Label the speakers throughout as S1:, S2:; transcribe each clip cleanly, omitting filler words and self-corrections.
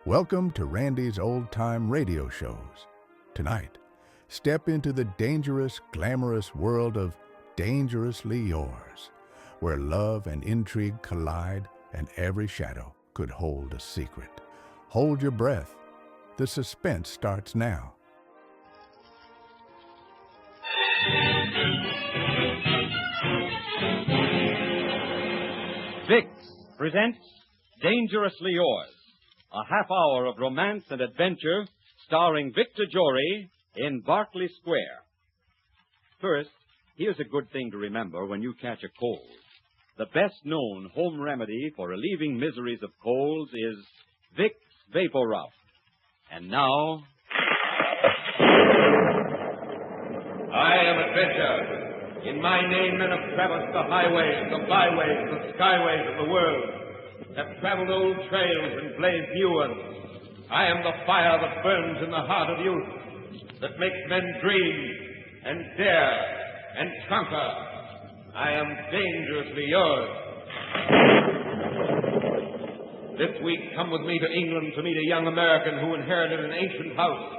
S1: Welcome to Randy's Old Time Radio Shows. Tonight, step into the dangerous, glamorous world of Dangerously Yours, where love and intrigue collide and every shadow could hold a secret. Hold your breath. The suspense starts now.
S2: Vicks presents Dangerously Yours, a half hour of romance and adventure starring Victor Jory in Berkeley Square. First, here's a good thing to remember when you catch a cold. The best-known home remedy for relieving miseries of colds is Vicks Vapor Rub. And now...
S3: I am Adventure. In my name, men have traversed the highways, the byways, the skyways of the world, have traveled old trails and blazed new ones. I am the fire that burns in the heart of youth, that makes men dream and dare and conquer. I am dangerously yours. This week, come with me to England to meet a young American who inherited an ancient house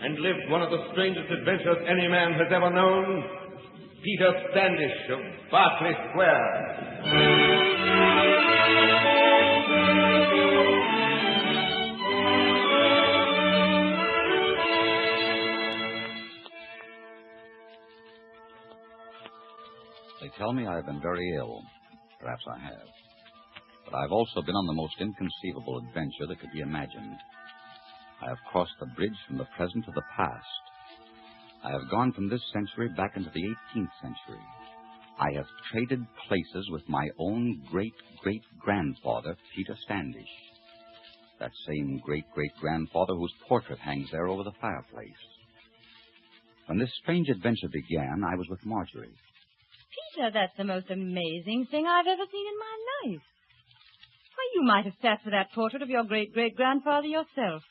S3: and lived one of the strangest adventures any man has ever known. Peter Standish of Berkeley Square.
S4: They tell me I have been very ill. Perhaps I have. But I've also been on the most inconceivable adventure that could be imagined. I have crossed the bridge from the present to the past. I have gone from this century back into the 18th century. I have traded places with my own great-great-grandfather, Peter Standish. That same great-great-grandfather whose portrait hangs there over the fireplace. When this strange adventure began, I was with Marjorie.
S5: Peter, that's the most amazing thing I've ever seen in my life. Why, you might have sat for that portrait of your great-great-grandfather yourself.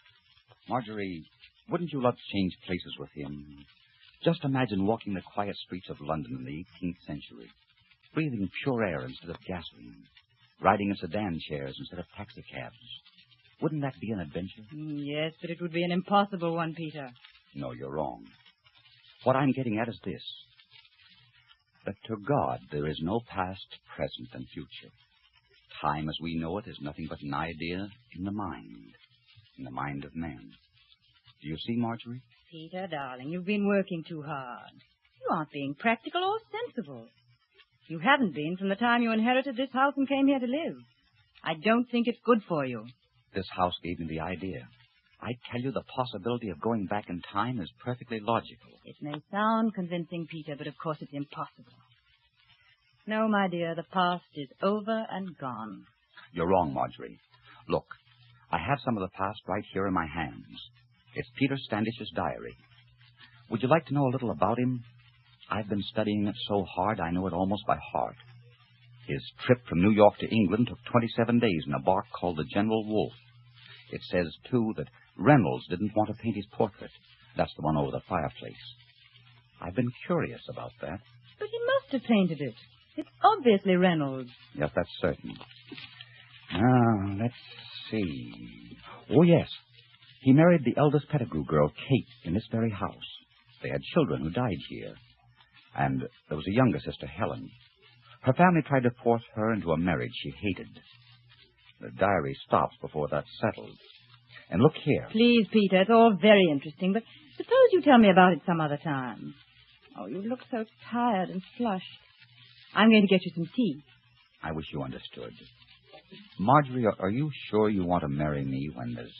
S4: Marjorie, wouldn't you love to change places with him? Just imagine walking the quiet streets of London in the 18th century, breathing pure air instead of gasoline, riding in sedan chairs instead of taxicabs. Wouldn't that be an adventure?
S5: Yes, but it would be an impossible one, Peter.
S4: No, you're wrong. What I'm getting at is this, that to God there is no past, present, and future. Time as we know it is nothing but an idea in the mind of man. Do you see, Marjorie?
S5: Peter, darling, you've been working too hard. You aren't being practical or sensible. You haven't been from the time you inherited this house and came here to live. I don't think it's good for you.
S4: This house gave me the idea. I tell you, the possibility of going back in time is perfectly logical.
S5: It may sound convincing, Peter, but of course it's impossible. No, my dear, the past is over and gone.
S4: You're wrong, Marjorie. Look, I have some of the past right here in my hands. It's Peter Standish's diary. Would you like to know a little about him? I've been studying it so hard I know it almost by heart. His trip from New York to England took 27 days in a bark called the General Wolfe. It says, too, that Reynolds didn't want to paint his portrait. That's the one over the fireplace. I've been curious about that.
S5: But he must have painted it. It's obviously Reynolds.
S4: Yes, that's certain. Now, let's see. Oh, yes. He married the eldest Pettigrew girl, Kate, in this very house. They had children who died here. And there was a younger sister, Helen. Her family tried to force her into a marriage she hated. The diary stops before that's settled. And look here.
S5: Please, Peter, it's all very interesting, but suppose you tell me about it some other time. Oh, you look so tired and flushed. I'm going to get you some tea.
S4: I wish you understood. Marjorie, are you sure you want to marry me when there's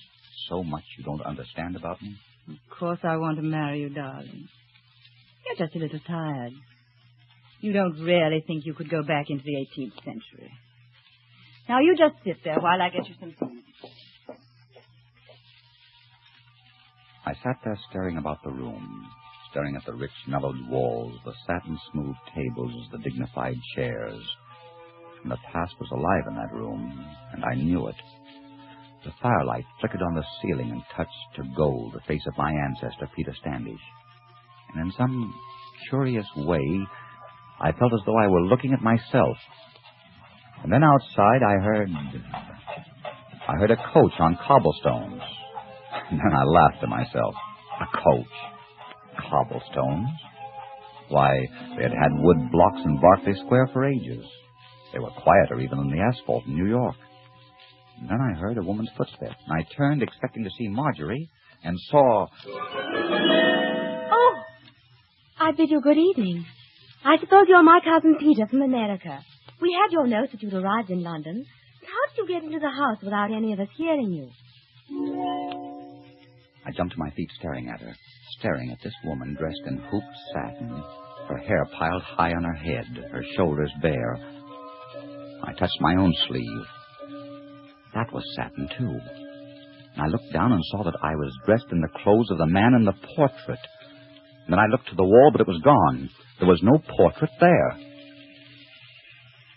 S4: so much you don't understand about me?
S5: Of course I want to marry you, darling. You're just a little tired. You don't really think you could go back into the 18th century. Now, you just sit there while I get you some tea.
S4: I sat there staring about the room, staring at the rich, mellowed walls, the satin-smooth tables, the dignified chairs. And the past was alive in that room, and I knew it. The firelight flickered on the ceiling and touched to gold the face of my ancestor, Peter Standish. And in some curious way, I felt as though I were looking at myself. And then outside I heard a coach on cobblestones. And then I laughed to myself. A coach. Cobblestones. Why, they had had wood blocks in Berkeley Square for ages. They were quieter even than the asphalt in New York. And then I heard a woman's footsteps, and I turned expecting to see Marjorie, and saw...
S6: Oh, I bid you good evening. I suppose you're my cousin Peter from America. We had your note that you'd arrived in London. How did you get into the house without any of us hearing you?
S4: I jumped to my feet staring at her, staring at this woman dressed in hooped satin, her hair piled high on her head, her shoulders bare. I touched my own sleeve. That was satin, too. And I looked down and saw that I was dressed in the clothes of the man in the portrait. And then I looked to the wall, but it was gone. There was no portrait there.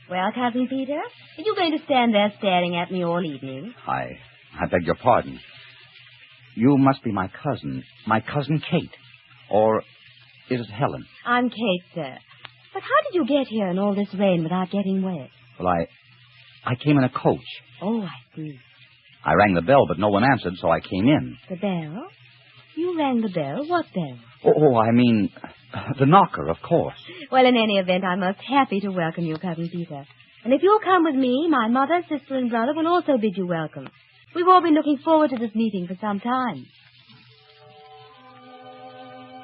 S6: Well, Cousin Peter, are you going to stand there staring at me all evening?
S4: I beg your pardon. You must be my cousin Kate. Or is it Helen?
S6: I'm Kate, sir. But how did you get here in all this rain without getting wet?
S4: Well, I came in a coach.
S6: Oh, I see.
S4: I rang the bell, but no one answered, so I came in.
S6: The bell? You rang the bell? What bell?
S4: Oh, I mean, the knocker, of course.
S6: Well, in any event, I'm most happy to welcome you, Cousin Peter. And if you'll come with me, my mother, sister, and brother will also bid you welcome. We've all been looking forward to this meeting for some time.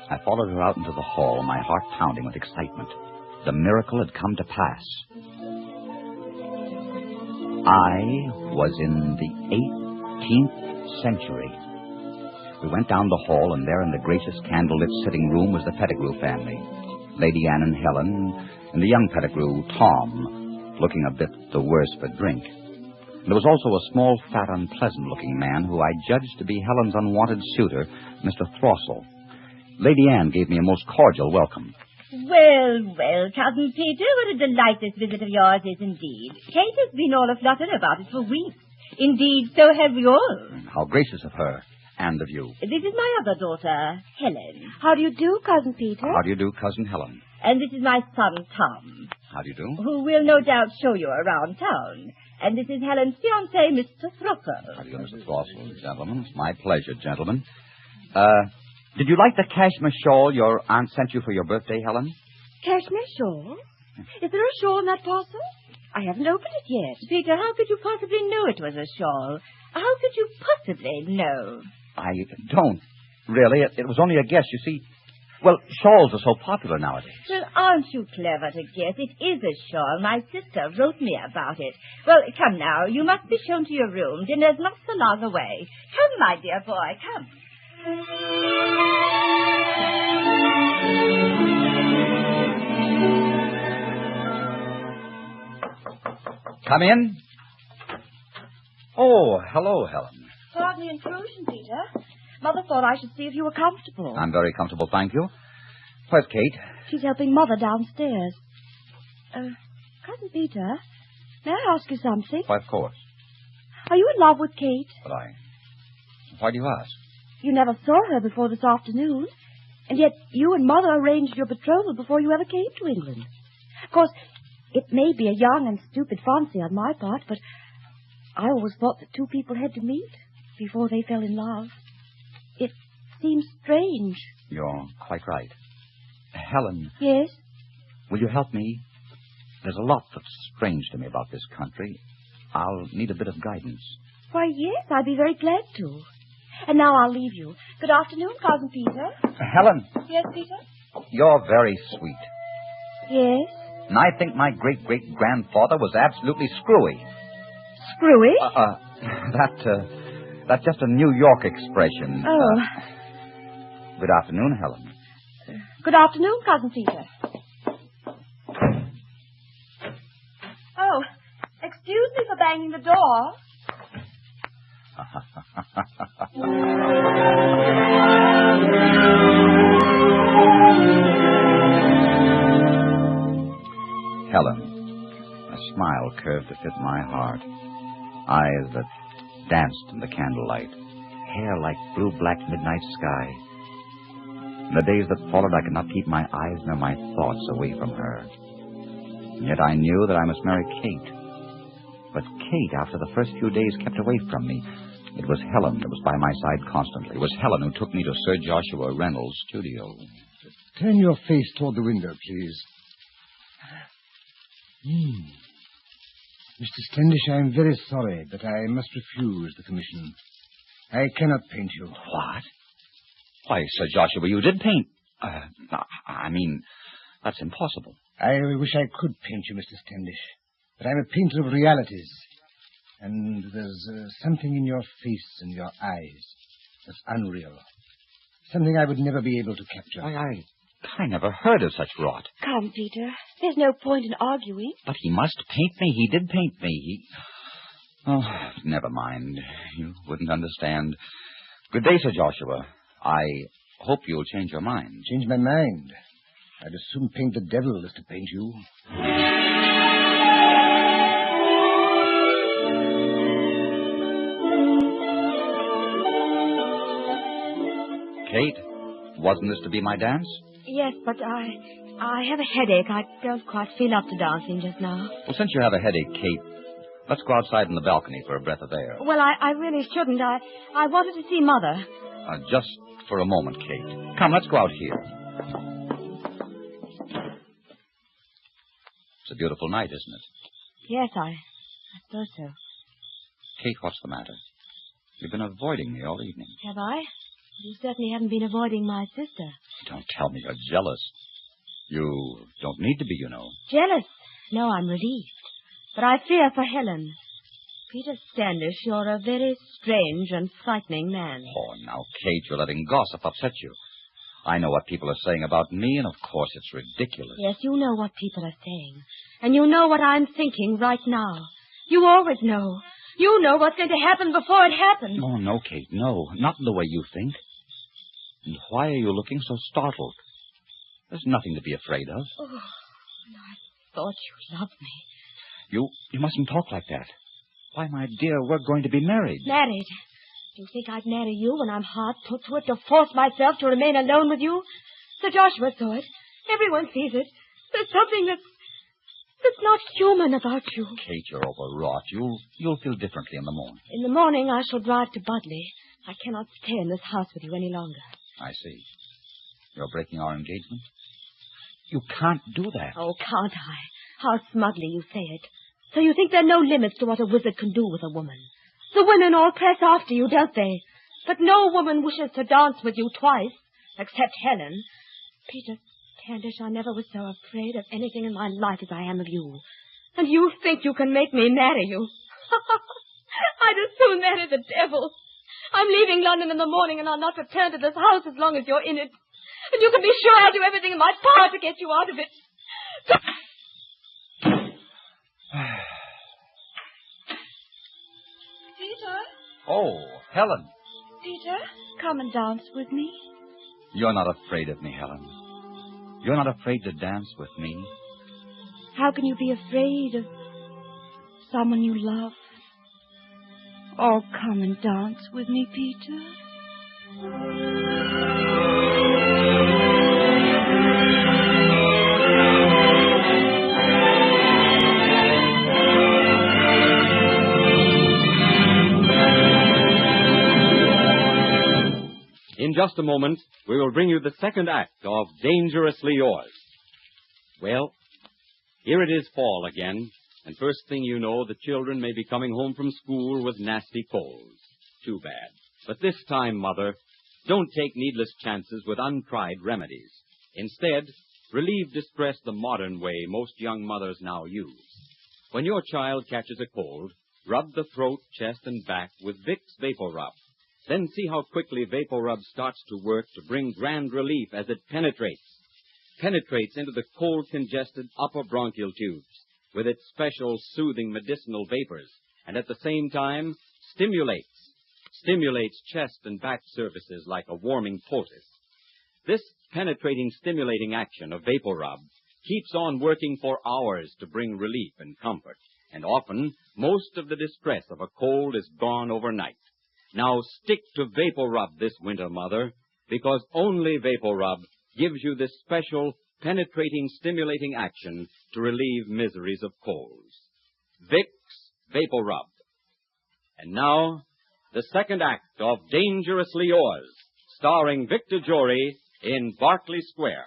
S4: I followed her out into the hall, my heart pounding with excitement. The miracle had come to pass. I was in the 18th century. We went down the hall, and there in the gracious candlelit sitting room was the Pettigrew family. Lady Anne and Helen, and the young Pettigrew, Tom, looking a bit the worse for drink. There was also a small, fat, unpleasant-looking man who I judged to be Helen's unwanted suitor, Mr. Throssell. Lady Anne gave me a most cordial welcome.
S7: Well, Cousin Peter, what a delight this visit of yours is indeed. Kate has been all aflutter about it for weeks. Indeed, so have we all.
S4: How gracious of her, and of you.
S7: This is my other daughter, Helen.
S6: How do you do, Cousin Peter?
S4: How do you do, Cousin Helen?
S7: And this is my son, Tom.
S4: How do you do?
S7: Who will no doubt show you around town. And this is Helen's fiancé, Mr. Throssell.
S4: How do you do, Mr. Throssell, gentlemen? It's my pleasure, gentlemen. Did you like the cashmere shawl your aunt sent you for your birthday, Helen?
S6: Cashmere shawl? Is there a shawl in that parcel? I haven't opened it yet.
S7: Peter, how could you possibly know it was a shawl? How could you possibly know?
S4: I don't, really. It was only a guess, you see. Well, shawls are so popular nowadays.
S7: Well, aren't you clever to guess? It is a shawl. My sister wrote me about it. Well, come now. You must be shown to your room. Dinner's not so long away. Come, my dear boy, come.
S4: Come in. Oh, hello, Helen.
S6: Pardon the intrusion, Peter. Mother thought I should see if you were comfortable.
S4: I'm very comfortable, thank you. Where's Kate?
S6: She's helping Mother downstairs. Cousin Peter, may I ask you something?
S4: Why, of course.
S6: Are you in love with Kate?
S4: But why do you ask?
S6: You never saw her before this afternoon, and yet you and Mother arranged your betrothal before you ever came to England. Of course, it may be a young and stupid fancy on my part, but I always thought that two people had to meet before they fell in love. It seems strange.
S4: You're quite right. Helen.
S6: Yes?
S4: Will you help me? There's a lot that's strange to me about this country. I'll need a bit of guidance.
S6: Why, yes, I'd be very glad to. And now I'll leave you. Good afternoon, Cousin Peter.
S4: Helen.
S6: Yes, Peter?
S4: You're very sweet.
S6: Yes?
S4: And I think my great-great-grandfather was absolutely screwy.
S6: Screwy?
S4: That's just a New York expression.
S6: Oh.
S4: Good afternoon, Helen.
S6: Good afternoon, Cousin Peter. Oh, excuse me for banging the door.
S4: Helen, a smile curved to fit my heart. Eyes that danced in the candlelight. Hair like blue-black midnight sky. In the days that followed, I could not keep my eyes nor my thoughts away from her. And yet I knew that I must marry Kate. But Kate, after the first few days, kept away from me. It was Helen that was by my side constantly. It was Helen who took me to Sir Joshua Reynolds' studio.
S8: Turn your face toward the window, please. Mr. Standish, I am very sorry, but I must refuse the commission. I cannot paint you.
S4: What? Why, Sir Joshua, you did paint. That's impossible.
S8: I wish I could paint you, Mr. Standish, but I'm a painter of realities. And there's something in your face and your eyes that's unreal. Something I would never be able to capture.
S4: I never heard of such rot.
S6: Come, Peter. There's no point in arguing.
S4: But he must paint me. He did paint me. Oh, never mind. You wouldn't understand. Good day, Sir Joshua. I hope you'll change your mind.
S8: Change my mind? I'd as soon paint the devil as to paint you.
S4: Kate, wasn't this to be my dance?
S5: Yes, but I have a headache. I don't quite feel up to dancing just now.
S4: Well, since you have a headache, Kate, let's go outside on the balcony for a breath of air.
S5: Well, I really shouldn't. I wanted to see Mother.
S4: Just for a moment, Kate. Come, let's go out here. It's a beautiful night, isn't it?
S5: Yes, I suppose so.
S4: Kate, what's the matter? You've been avoiding me all evening.
S5: Have I? You certainly haven't been avoiding my sister.
S4: Don't tell me you're jealous. You don't need to be, you know.
S5: Jealous? No, I'm relieved. But I fear for Helen. Peter Standish, you're a very strange and frightening man.
S4: Oh, now, Kate, you're letting gossip upset you. I know what people are saying about me, and of course it's ridiculous.
S5: Yes, you know what people are saying. And you know what I'm thinking right now. You always know. You know what's going to happen before it happens.
S4: Oh, no, Kate, no. Not the way you think. And why are you looking so startled? There's nothing to be afraid of.
S5: Oh, I thought you loved me.
S4: You mustn't talk like that. Why, my dear, we're going to be married.
S5: Married? Do you think I'd marry you when I'm hard put to it to force myself to remain alone with you? Sir Joshua saw it. Everyone sees it. There's something that's not human about you.
S4: Kate, you're overwrought. You'll feel differently in the morning.
S5: In the morning, I shall drive to Budley. I cannot stay in this house with you any longer.
S4: I see. You're breaking our engagement? You can't do that.
S5: Oh, can't I? How smugly you say it. So you think there are no limits to what a wizard can do with a woman. The women all press after you, don't they? But no woman wishes to dance with you twice, except Helen. Peter Standish, I never was so afraid of anything in my life as I am of you. And you think you can make me marry you? I'd as soon marry the devil. I'm leaving London in the morning, and I'll not return to this house as long as you're in it. And you can be sure I'll do everything in my power to get you out of it.
S6: Peter?
S4: Oh, Helen.
S6: Peter, come and dance with me.
S4: You're not afraid of me, Helen. You're not afraid to dance with me.
S6: How can you be afraid of someone you love? Oh, come and dance with me, Peter.
S2: In just a moment, we will bring you the second act of Dangerously Yours. Well, here it is fall again, and first thing you know, the children may be coming home from school with nasty colds. Too bad. But this time, Mother, don't take needless chances with untried remedies. Instead, relieve distress the modern way most young mothers now use. When your child catches a cold, rub the throat, chest, and back with Vicks VapoRub. Then see how quickly VapoRub starts to work to bring grand relief as it penetrates into the cold, congested upper bronchial tubes with its special soothing medicinal vapors, and at the same time stimulates chest and back surfaces like a warming poultice. This penetrating, stimulating action of VapoRub keeps on working for hours to bring relief and comfort, and often most of the distress of a cold is gone overnight. Now stick to VapoRub this winter, Mother, because only VapoRub gives you this special, penetrating, stimulating action to relieve miseries of colds. Vicks VapoRub. And now, the second act of Dangerously Yours, starring Victor Jory in Berkeley Square.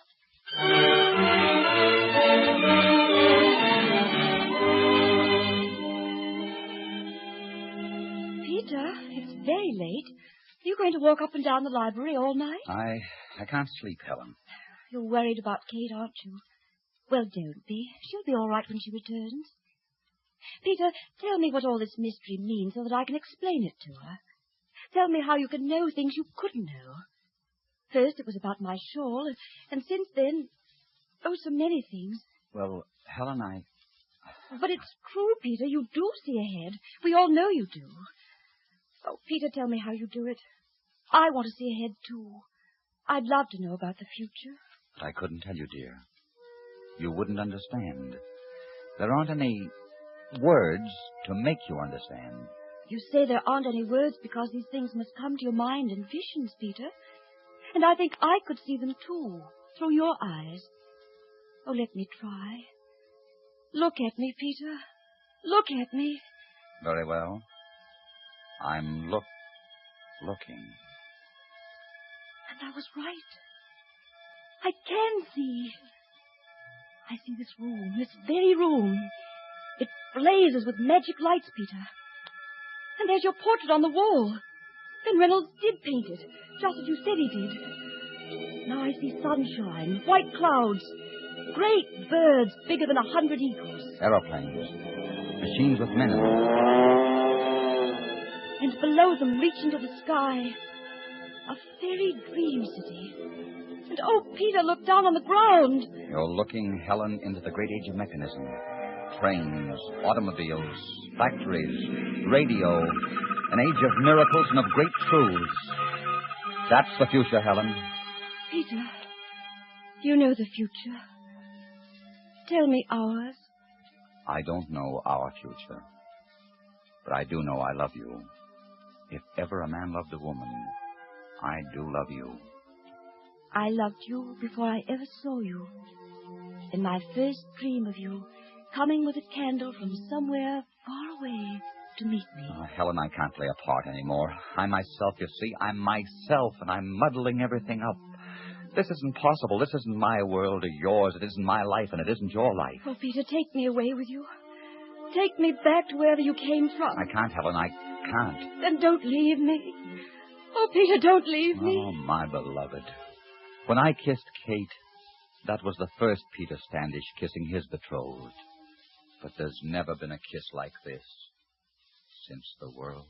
S6: Peter, it's very late. Are you going to walk up and down the library all night?
S4: I can't sleep, Helen.
S6: You're worried about Kate, aren't you? Well, don't be. She'll be all right when she returns. Peter, tell me what all this mystery means so that I can explain it to her. Tell me how you can know things you couldn't know. First, it was about my shawl, and since then, so many things.
S4: Well, Helen,
S6: But it's true, Peter. You do see ahead. We all know you do. Oh, Peter, tell me how you do it. I want to see ahead, too. I'd love to know about the future.
S4: But I couldn't tell you, dear. You wouldn't understand. There aren't any words to make you understand.
S6: You say there aren't any words because these things must come to your mind in visions, Peter. And I think I could see them, too, through your eyes. Oh, let me try. Look at me, Peter. Look at me.
S4: Very well. I'm looking.
S6: And I was right. I can see. I see this room, this very room. It blazes with magic lights, Peter. And there's your portrait on the wall. Then Reynolds did paint it, just as you said he did. Now I see sunshine, white clouds, great birds bigger than 100 eagles.
S4: Aeroplanes. Machines with men in them.
S6: And below them, reaching to the sky, a fairy dream city. And oh, Peter, look down on the ground.
S4: You're looking, Helen, into the great age of mechanism. Trains, automobiles, factories, radio, an age of miracles and of great truths. That's the future, Helen.
S6: Peter, you know the future. Tell me ours.
S4: I don't know our future, but I do know I love you. If ever a man loved a woman, I do love you.
S6: I loved you before I ever saw you. In my first dream of you, coming with a candle from somewhere far away to meet me.
S4: Oh, Helen, I can't play a part anymore. I myself, you see, I'm myself, and I'm muddling everything up. This isn't possible. This isn't my world or yours. It isn't my life, and it isn't your life.
S6: Oh, Peter, take me away with you. Take me back to wherever you came from.
S4: I can't, Helen. I can't.
S6: Then don't leave me. Oh, Peter, don't leave me.
S4: Oh, my beloved. When I kissed Kate, that was the first Peter Standish kissing his betrothed. But there's never been a kiss like this since the world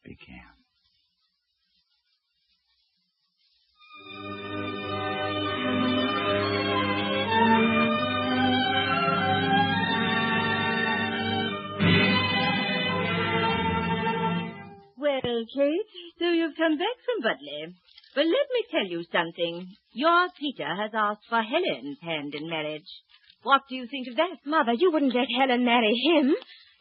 S4: began.
S7: Well, Kate, so you've come back from Budley. Well, let me tell you something. Your Peter has asked for Helen's hand in marriage. What do you think of that?
S6: Mother, you wouldn't let Helen marry him.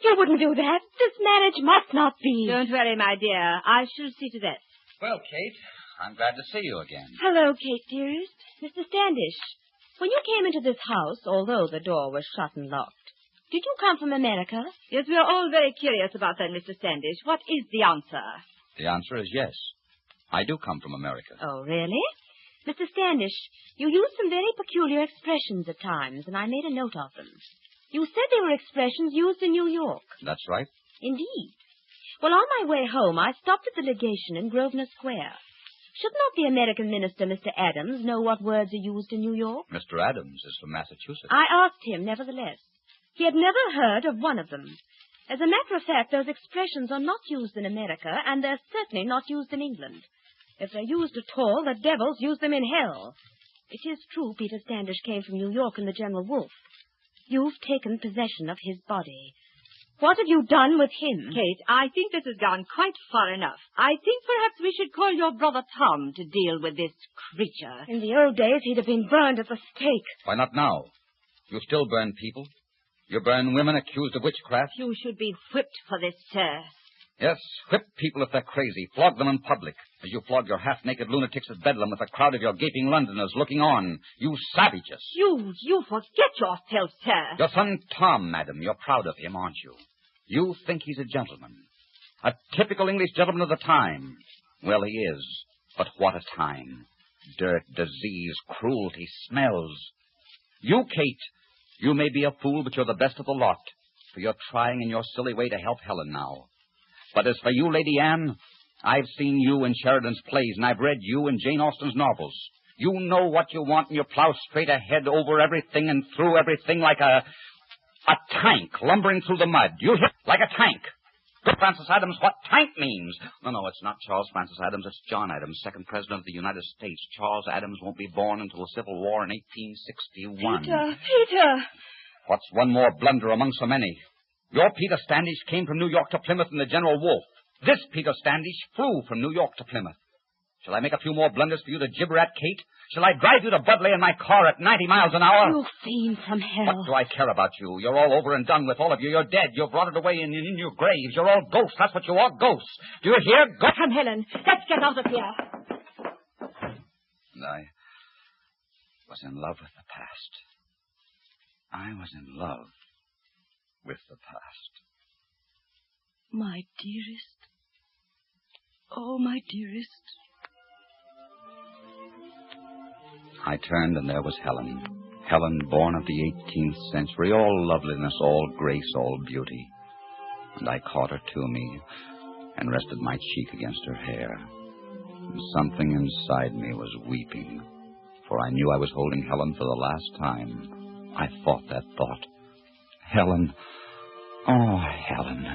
S6: You wouldn't do that. This marriage must not be.
S7: Don't worry, my dear. I shall see to that.
S4: Well, Kate, I'm glad to see you again.
S6: Hello, Kate, dearest.
S7: Mr. Standish, when you came into this house, although the door was shut and locked, did you come from America? Yes, we are all very curious about that, Mr. Standish. What is the answer?
S4: The answer is yes. I do come from America.
S7: Oh, really? Mr. Standish, you used some very peculiar expressions at times, and I made a note of them. You said they were expressions used in New York.
S4: That's right.
S7: Indeed. Well, on my way home, I stopped at the legation in Grosvenor Square. Should not the American minister, Mr. Adams, know what words are used in New York?
S4: Mr. Adams is from Massachusetts.
S7: I asked him, nevertheless. He had never heard of one of them. As a matter of fact, those expressions are not used in America, and they're certainly not used in England. If they're used at all, the devils use them in hell. It is true Peter Standish came from New York in the General Wolfe. You've taken possession of his body. What have you done with him? Kate, I think this has gone quite far enough. I think perhaps we should call your brother Tom to deal with this creature.
S6: In the old days, he'd have been burned at the stake.
S4: Why not now? You still burn people. You burn women accused of witchcraft.
S7: You should be whipped for this, sir.
S4: Yes, whip people if they're crazy. Flog them in public, as you flog your half-naked lunatics at Bedlam with a crowd of your gaping Londoners looking on. You savages.
S7: You forget yourself, sir.
S4: Your son Tom, madam, you're proud of him, aren't you? You think he's a gentleman. A typical English gentleman of the time. Well, he is. But what a time. Dirt, disease, cruelty, smells. You, Kate, you may be a fool, but you're the best of the lot. For you're trying in your silly way to help Helen now. But as for you, Lady Anne, I've seen you in Sheridan's plays, and I've read you in Jane Austen's novels. You know what you want, and you plow straight ahead over everything and through everything like a tank lumbering through the mud. You hit like a tank. Good Francis Adams, what tank means. No, it's not Charles Francis Adams. It's John Adams, second president of the United States. Charles Adams won't be born until the Civil War in 1861.
S6: Peter!
S4: What's one more blunder among so many? Your Peter Standish came from New York to Plymouth in the General Wolfe. This Peter Standish flew from New York to Plymouth. Shall I make a few more blunders for you to gibber at, Kate? Shall I drive you to Budleigh in my car at 90 miles an hour?
S7: You fiend from hell.
S4: What do I care about you? You're all over and done with, all of you. You're dead. You've rotted away in your graves. You're all ghosts. That's what you are, ghosts. Do you hear?
S7: Come, Helen. Let's get out of here.
S4: And I was in love with the past. I was in love with the past.
S6: My dearest. Oh, my dearest.
S4: I turned, and there was Helen. Helen, born of the 18th century, all loveliness, all grace, all beauty. And I caught her to me and rested my cheek against her hair. And something inside me was weeping, for I knew I was holding Helen for the last time. I fought that thought. Helen. Oh, Helen.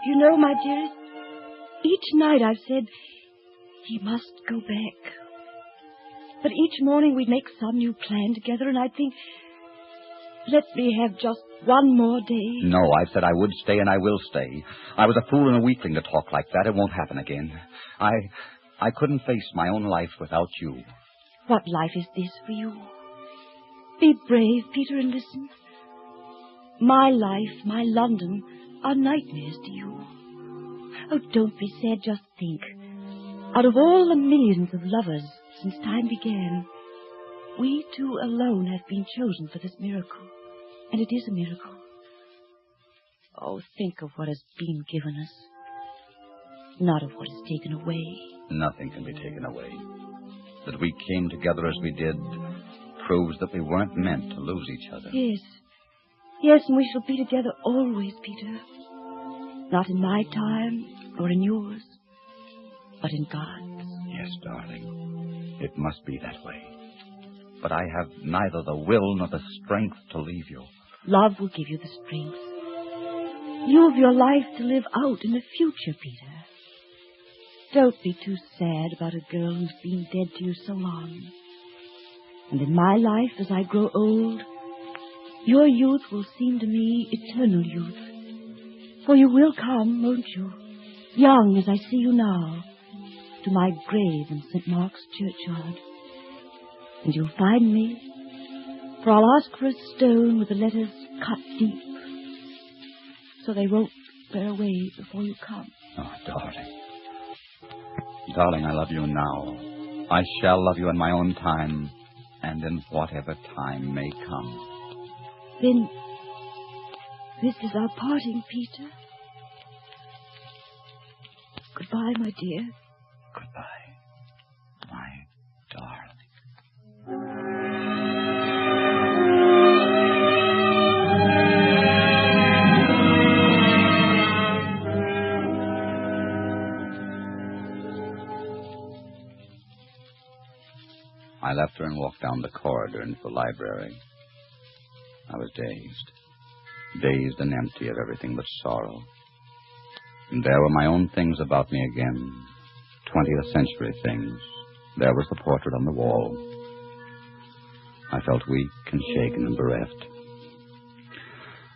S6: You know, my dearest, each night I've said, he must go back. But each morning we'd make some new plan together, and I'd think, let me have just one more day.
S4: No, I've said I would stay, and I will stay. I was a fool and a weakling to talk like that. It won't happen again. I couldn't face my own life without you.
S6: What life is this for you? Be brave, Peter, and listen. My life, my London, are nightmares to you. Oh, don't be sad, just think. Out of all the millions of lovers since time began, we two alone have been chosen for this miracle. And it is a miracle. Oh, think of what has been given us, not of what is taken away.
S4: Nothing can be taken away. That we came together as we did proves that we weren't meant to lose each other.
S6: Yes. Yes, and we shall be together always, Peter. Not in my time or in yours, but in God's.
S4: Yes, darling. It must be that way. But I have neither the will nor the strength to leave you.
S6: Love will give you the strength. You have your life to live out in the future, Peter. Don't be too sad about a girl who's been dead to you so long. And in my life, as I grow old, your youth will seem to me eternal youth. For you will come, won't you, young as I see you now, to my grave in St. Mark's churchyard. And you'll find me, for I'll ask for a stone with the letters cut deep, so they won't bear away before you come.
S4: Oh, darling. Darling, I love you now. I shall love you in my own time, and in whatever time may come.
S6: Then, this is our parting, Peter. Goodbye, my dear.
S4: Goodbye, my darling. I left her and walked down the corridor into the library. I was dazed and empty of everything but sorrow. And there were my own things about me again, 20th century things. There was the portrait on the wall. I felt weak and shaken and bereft.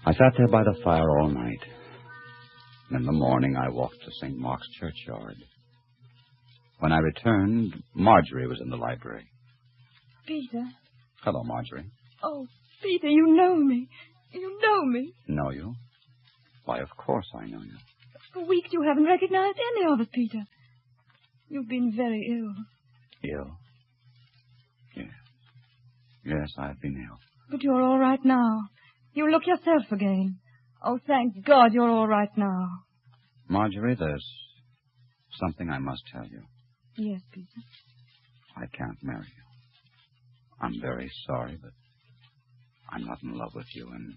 S4: I sat there by the fire all night. And in the morning I walked to St. Mark's churchyard. When I returned, Marjorie was in the library.
S6: Peter.
S4: Hello, Marjorie.
S6: Oh, Peter, you know me. You know me.
S4: Know you? Why, of course I know you.
S6: For weeks you haven't recognized any of us, Peter. You've been very ill.
S4: Ill? Yes. Yes, I've been ill.
S6: But you're all right now. You look yourself again. Oh, thank God you're all right now.
S4: Marjorie, there's something I must tell you.
S5: Yes, Peter.
S4: I can't marry you. I'm very sorry, but I'm not in love with you, and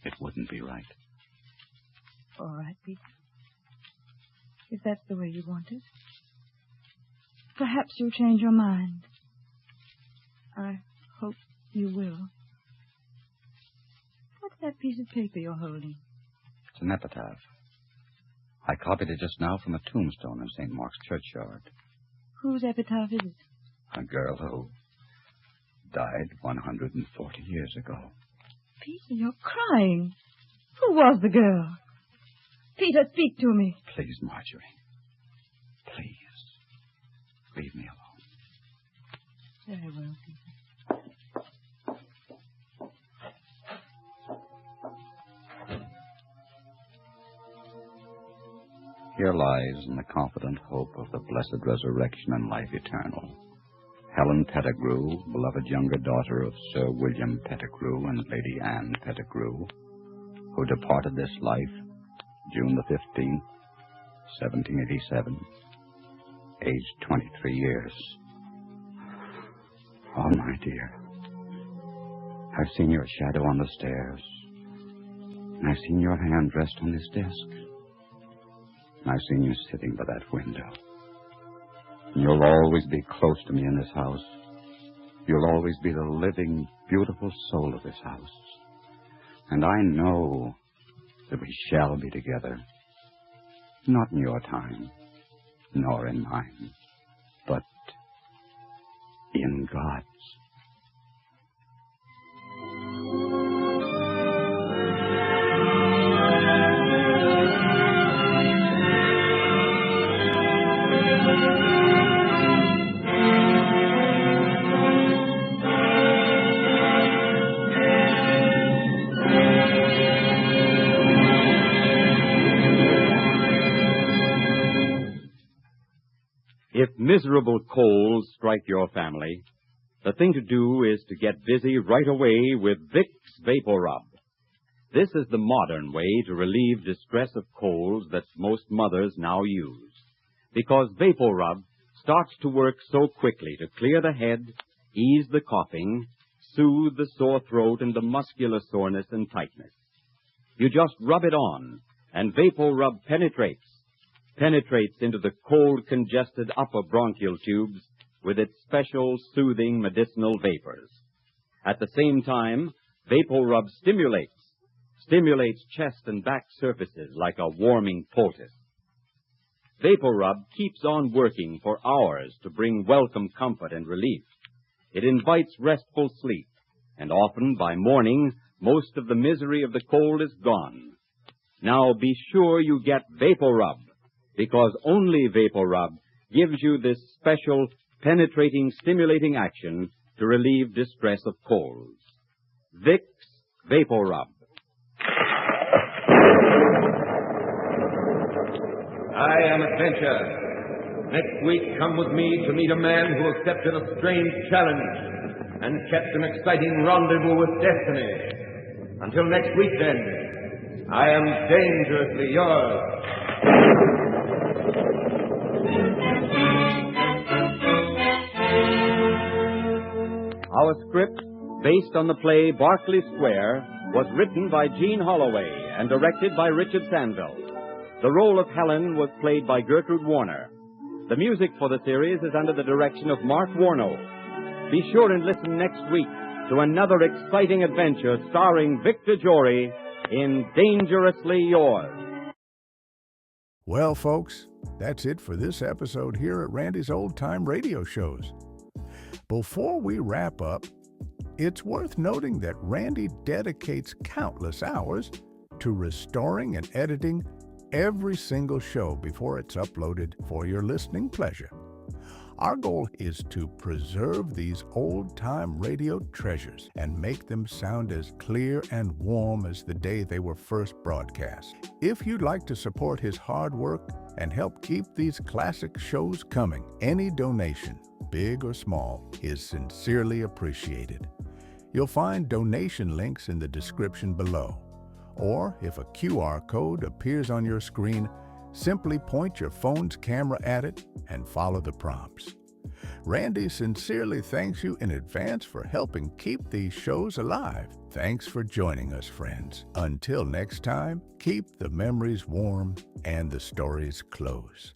S4: it wouldn't be right.
S5: All right, Peter. If that's the way you want it. Perhaps you'll change your mind. I hope you will. What's that piece of paper you're holding?
S4: It's an epitaph. I copied it just now from a tombstone in St. Mark's churchyard.
S5: Whose epitaph is it?
S4: A girl who died 140 years ago.
S5: Peter, you're crying. Who was the girl? Peter, speak to me.
S4: Please, Marjorie. Please. Leave me alone.
S5: Very well, Peter.
S4: Here lies in the confident hope of the blessed resurrection and life eternal Helen Pettigrew, beloved younger daughter of Sir William Pettigrew and Lady Anne Pettigrew, who departed this life June the 15th, 1787, aged 23 years. Oh, my dear, I've seen your shadow on the stairs, and I've seen your hand rest on this desk, and I've seen you sitting by that window. And you'll always be close to me in this house. You'll always be the living, beautiful soul of this house. And I know that we shall be together. Not in your time, nor in mine, but in God's.
S2: If miserable colds strike your family, the thing to do is to get busy right away with Vicks Vapor Rub. This is the modern way to relieve distress of colds that most mothers now use, because Vapor Rub starts to work so quickly to clear the head, ease the coughing, soothe the sore throat and the muscular soreness and tightness. You just rub it on, and Vapor Rub penetrates into the cold, congested upper bronchial tubes with its special soothing medicinal vapors. At the same time, Vapor Rub stimulates chest and back surfaces like a warming poultice. Vapor Rub keeps on working for hours to bring welcome comfort and relief. It invites restful sleep, and often by morning, most of the misery of the cold is gone. Now be sure you get Vapor Rub, because only Vapor Rub gives you this special, penetrating, stimulating action to relieve distress of colds. Vicks Vapor Rub.
S3: I am Adventure. Next week, come with me to meet a man who accepted a strange challenge and kept an exciting rendezvous with destiny. Until next week, then, I am dangerously yours.
S2: Our script, based on the play Berkeley Square, was written by Jean Holloway and directed by Richard Sandville. The role of Helen was played by Gertrude Warner. The music for the series is under the direction of Mark Warno. Be sure and listen next week to another exciting adventure starring Victor Jory in Dangerously Yours.
S1: Well, folks, that's it for this episode here at Randy's Old Time Radio Shows. Before we wrap up, it's worth noting that Randy dedicates countless hours to restoring and editing every single show before it's uploaded for your listening pleasure. Our goal is to preserve these old-time radio treasures and make them sound as clear and warm as the day they were first broadcast. If you'd like to support his hard work and help keep these classic shows coming, any donation, big or small, is sincerely appreciated. You'll find donation links in the description below. Or if a QR code appears on your screen, Simply point your phone's camera at it and follow the prompts. Randy sincerely thanks you in advance for helping keep these shows alive. Thanks for joining us, friends. Until next time, keep the memories warm and the stories close.